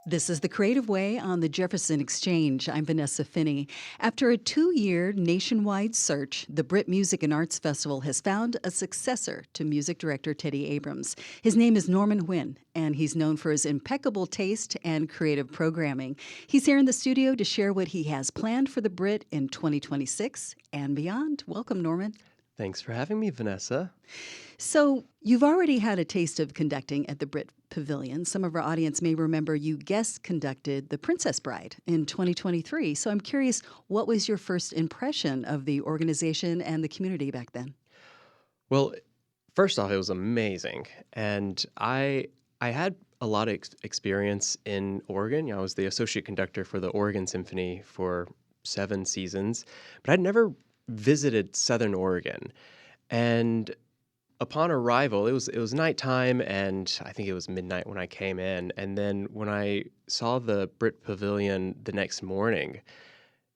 This is The Creative Way on the Jefferson Exchange. I'm Vanessa Finney. After a 2-year nationwide search, the Britt Music and Arts Festival has found a successor to music director Teddy Abrams. His name is Norman Huynh, and he's known for his impeccable taste and creative programming. He's here in the studio to share what he has planned for the Britt in 2026 and beyond. Welcome, Norman. Thanks for having me, Vanessa. So, you've already had a taste of conducting at the Britt Pavilion. Some of our audience may remember you guest conducted The Princess Bride in 2023. So, I'm curious, what was your first impression of the organization and the community back then? Well, first off, it was amazing. And I had a lot of experience in Oregon. I was the associate conductor for the Oregon Symphony for 7 seasons, but I'd never visited Southern Oregon. And upon arrival, it was nighttime, and I think it was midnight when I came in. And then when I saw the Britt Pavilion the next morning,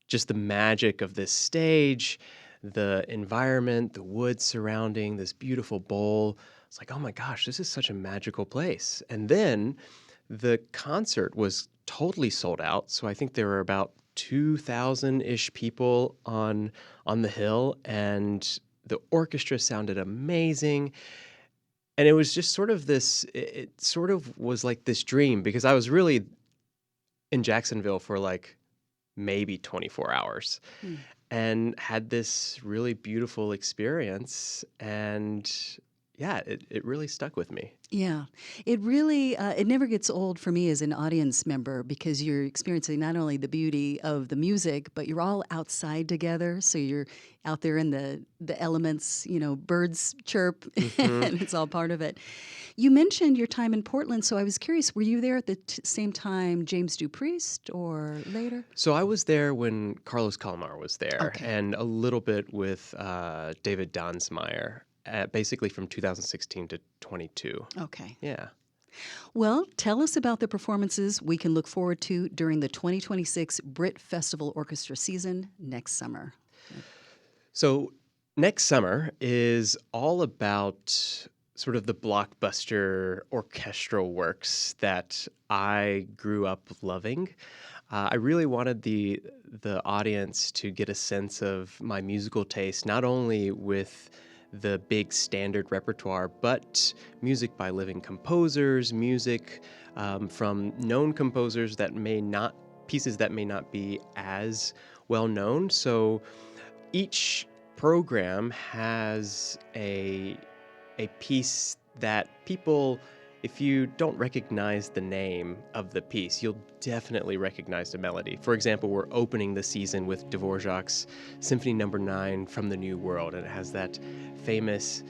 just the magic of this stage, the environment, the woods surrounding this beautiful bowl, it's like, oh my gosh, this is such a magical place. And then the concert was totally sold out. So I think there were about 2,000-ish people on the hill, and the orchestra sounded amazing. And it was just sort of this, it sort of was like this dream, because I was really in Jacksonville for like maybe 24 hours and had this really beautiful experience. And yeah, it really stuck with me. Yeah, it really, it never gets old for me as an audience member, because you're experiencing not only the beauty of the music, but you're all outside together. So you're out there in the elements, birds chirp, and it's all part of it. You mentioned your time in Portland, so I was curious, were you there at the same time James Dupriest or later? So I was there when Carlos Kalmar was there, and a little bit with David Donsmeyer. Basically from 2016 to 22. Okay. Yeah. Well, tell us about the performances we can look forward to during the 2026 Britt Festival Orchestra season next summer. So next summer is all about sort of the blockbuster orchestral works that I grew up loving. I really wanted the audience to get a sense of my musical taste, not only with the big standard repertoire, but music by living composers, music from known composers pieces that may not be as well known. So each program has a piece that people, if you don't recognize the name of the piece, you'll definitely recognize the melody. For example, we're opening the season with Dvorak's Symphony No. 9 from the New World, and it has that famous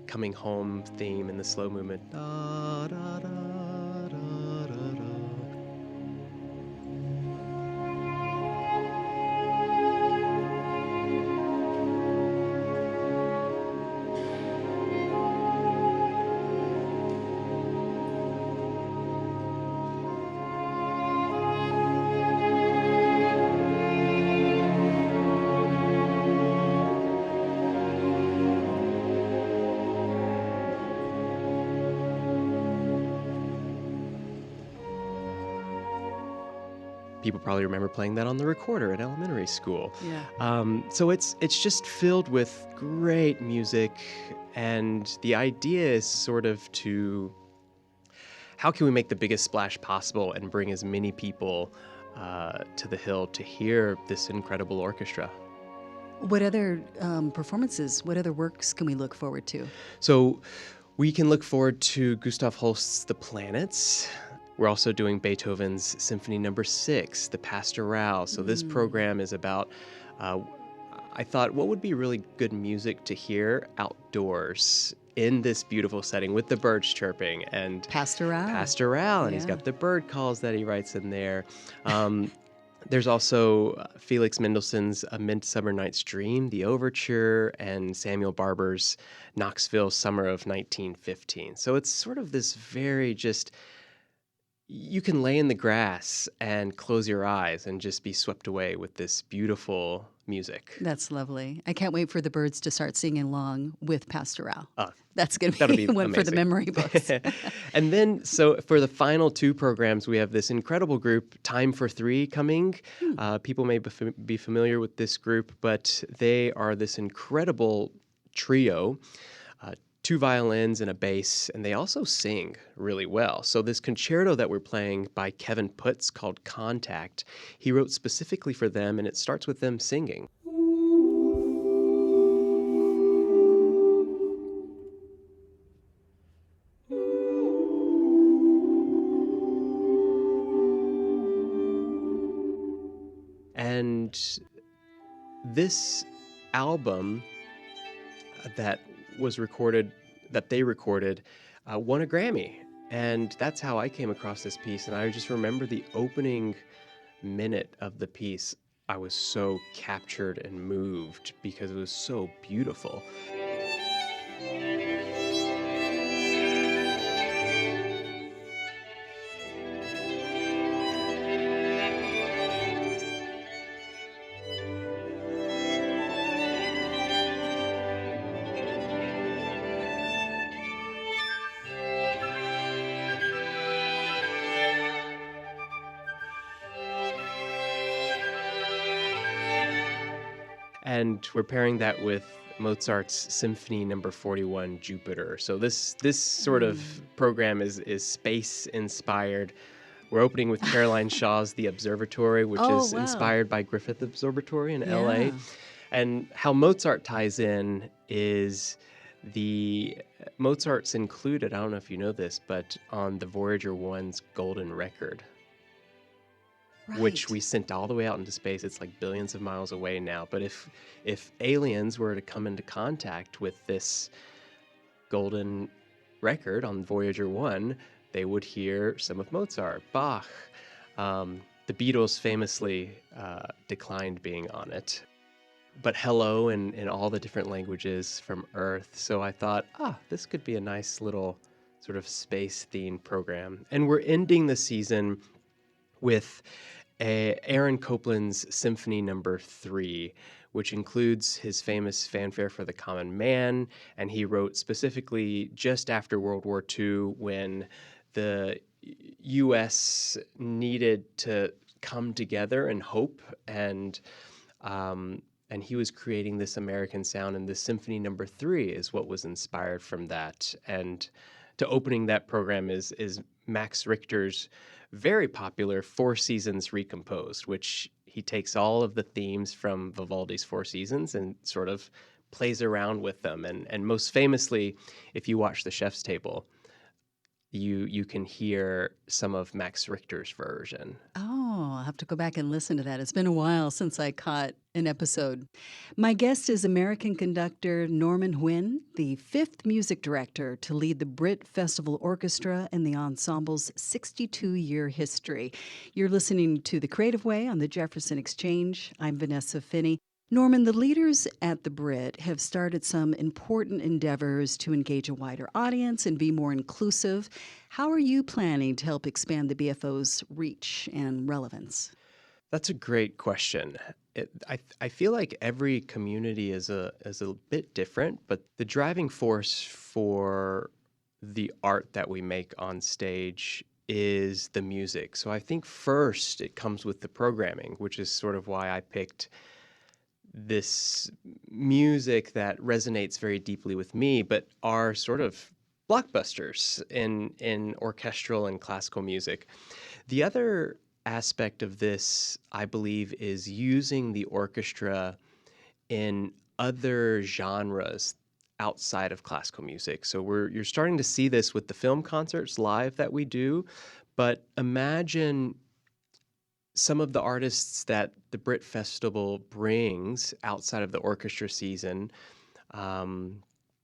coming home theme in the slow movement. Da, da, da, da, da, da. People probably remember playing that on the recorder at elementary school. Yeah. So it's just filled with great music, and the idea is sort of how can we make the biggest splash possible and bring as many people to the hill to hear this incredible orchestra. What other performances, what other works can we look forward to? So we can look forward to Gustav Holst's The Planets. We're also doing Beethoven's Symphony No. 6, the Pastoral. So this program is about, I thought, what would be really good music to hear outdoors in this beautiful setting with the birds chirping and Pastoral. And he's got the bird calls that he writes in there. There's also Felix Mendelssohn's A Midsummer Night's Dream, the Overture, and Samuel Barber's Knoxville Summer of 1915. So it's sort of this very just you can lay in the grass and close your eyes and just be swept away with this beautiful music. That's lovely. I can't wait for the birds to start singing along with Pastoral. Uh, That's going that'll to be be one for the amazing. memory books. And then, so for the final two programs, we have this incredible group, Time for Three, coming. People may be familiar with this group, but they are this incredible trio. Two violins and a bass, and they also sing really well. So this concerto that we're playing by Kevin Putz called Contact, he wrote specifically for them, and it starts with them singing. And this album that they recorded, won a Grammy. And that's how I came across this piece. And I just remember the opening minute of the piece. I was so captured and moved because it was so beautiful. And we're pairing that with Mozart's Symphony Number 41, Jupiter. So this sort of program is space inspired. We're opening with Caroline Shaw's The Observatory, which is wow. inspired by Griffith Observatory in Yeah. LA. And how Mozart ties in is Mozart's included, I don't know if you know this, but on the Voyager 1's golden record, which Right. we sent all the way out into space. It's like billions of miles away now. But if aliens were to come into contact with this golden record on Voyager 1, they would hear some of Mozart, Bach. The Beatles famously declined being on it. But hello in all the different languages from Earth. So I thought, this could be a nice little sort of space-themed program. And we're ending the season with Aaron Copland's Symphony Number 3, which includes his famous Fanfare for the Common Man, and he wrote specifically just after World War II when the U.S. needed to come together and hope, and he was creating this American sound, and this Symphony Number 3 is what was inspired from that. And to opening that program is Max Richter's very popular Four Seasons Recomposed, which he takes all of the themes from Vivaldi's Four Seasons and sort of plays around with them. And most famously, if you watch The Chef's Table, you can hear some of Max Richter's version. Oh, I'll have to go back and listen to that. It's been a while since I caught an episode. My guest is American conductor Norman Huynh, the fifth music director to lead the Britt Festival Orchestra in the ensemble's 62-year history. You're listening to The Creative Way on the Jefferson Exchange. I'm Vanessa Finney. Norman, the leaders at the Brit have started some important endeavors to engage a wider audience and be more inclusive. How are you planning to help expand the BFO's reach and relevance? That's a great question. I feel like every community is a bit different, but the driving force for the art that we make on stage is the music. So I think first it comes with the programming, which is sort of why I picked this music that resonates very deeply with me, but are sort of blockbusters in orchestral and classical music. The other aspect of this, I believe, is using the orchestra in other genres outside of classical music. So you're starting to see this with the film concerts live that we do, but imagine some of the artists that the Britt Festival brings outside of the orchestra season,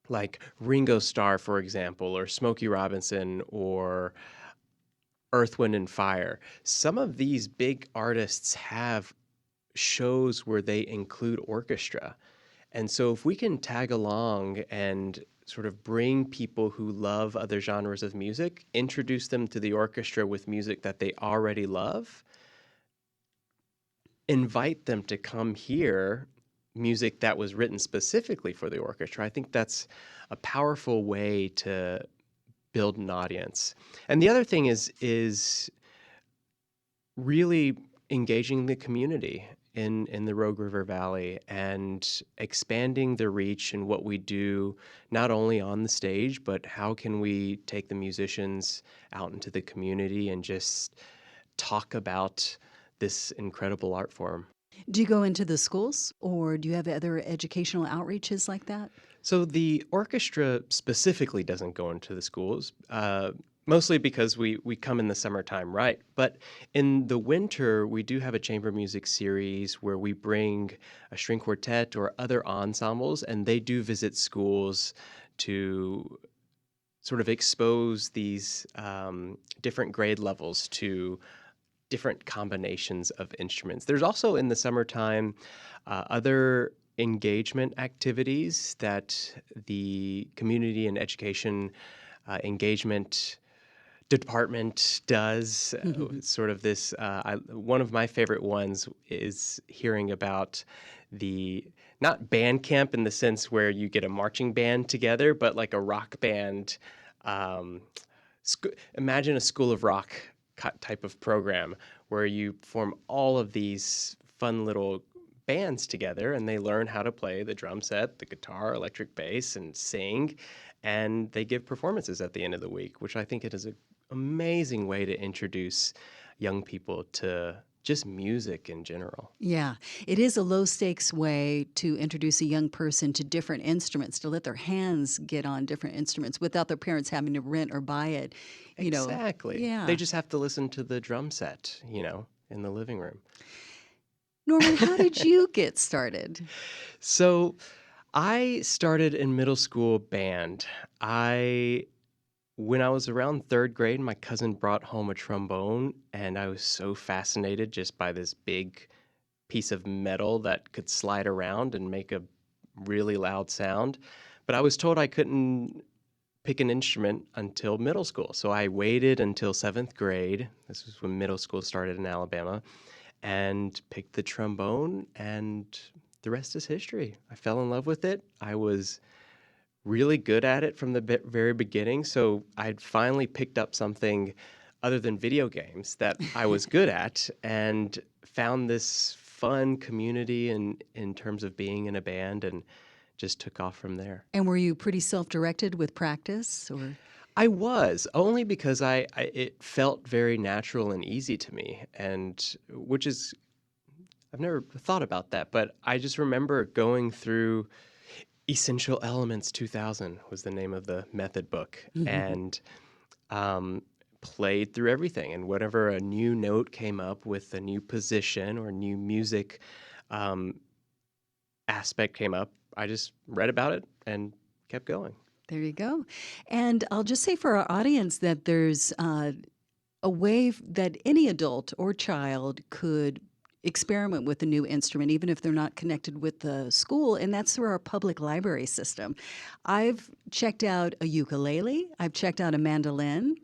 like Ringo Starr, for example, or Smokey Robinson, or Earth, Wind, and Fire. Some of these big artists have shows where they include orchestra. And so if we can tag along and sort of bring people who love other genres of music, introduce them to the orchestra with music that they already love, invite them to come hear music that was written specifically for the orchestra. I think that's a powerful way to build an audience. And the other thing is really engaging the community in the Rogue River Valley and expanding the reach and what we do, not only on the stage, but how can we take the musicians out into the community and just talk about this incredible art form. Do you go into the schools, or do you have other educational outreaches like that? So the orchestra specifically doesn't go into the schools, mostly because we come in the summertime, right? But in the winter, we do have a chamber music series where we bring a string quartet or other ensembles, and they do visit schools to sort of expose these different grade levels to different combinations of instruments. There's also in the summertime other engagement activities that the community and education engagement department does. Sort of this, one of my favorite ones is hearing about the, not band camp in the sense where you get a marching band together, but like a rock band. Imagine a School of Rock type of program where you form all of these fun little bands together and they learn how to play the drum set, the guitar, electric bass, and sing, and they give performances at the end of the week, which I think it is an amazing way to introduce young people to just music in general. Yeah, it is a low-stakes way to introduce a young person to different instruments, to let their hands get on different instruments without their parents having to rent or buy it. Exactly. Yeah. They just have to listen to the drum set, in the living room. Norman, how did you get started? So I started in middle school band. When I was around third grade, my cousin brought home a trombone, and I was so fascinated just by this big piece of metal that could slide around and make a really loud sound. But I was told I couldn't pick an instrument until middle school. So I waited until seventh grade. This was when middle school started in Alabama, and picked the trombone, and the rest is history. I fell in love with it. I was really good at it from the very beginning. So I'd finally picked up something other than video games that I was good at, and found this fun community in terms of being in a band, and just took off from there. And were you pretty self-directed with practice, or? I was, only because it felt very natural and easy to me, and which is, I've never thought about that, but I just remember going through Essential Elements 2000 was the name of the method book, and played through everything. And whenever a new note came up with a new position or new music aspect came up, I just read about it and kept going. There you go. And I'll just say for our audience that there's a way that any adult or child could experiment with a new instrument, even if they're not connected with the school, and that's through our public library system. I've checked out a ukulele, I've checked out a mandolin,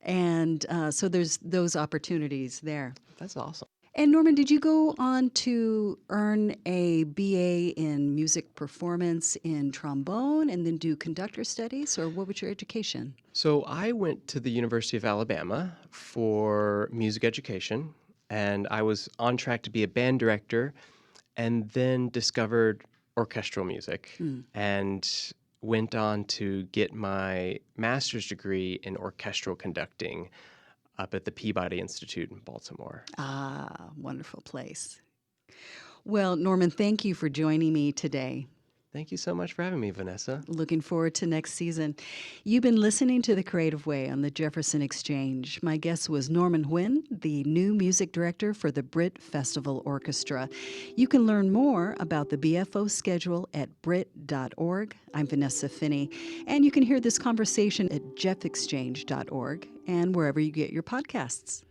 and so there's those opportunities there. That's awesome. And Norman, did you go on to earn a BA in music performance in trombone and then do conductor studies, or what was your education? So I went to the University of Alabama for music education, and I was on track to be a band director, and then discovered orchestral music and went on to get my master's degree in orchestral conducting up at the Peabody Institute in Baltimore. Ah, wonderful place. Well, Norman, thank you for joining me today. Thank you so much for having me, Vanessa. Looking forward to next season. You've been listening to The Creative Way on the Jefferson Exchange. My guest was Norman Huynh, the new music director for the Britt Festival Orchestra. You can learn more about the BFO schedule at britt.org. I'm Vanessa Finney, and you can hear this conversation at jeffexchange.org and wherever you get your podcasts.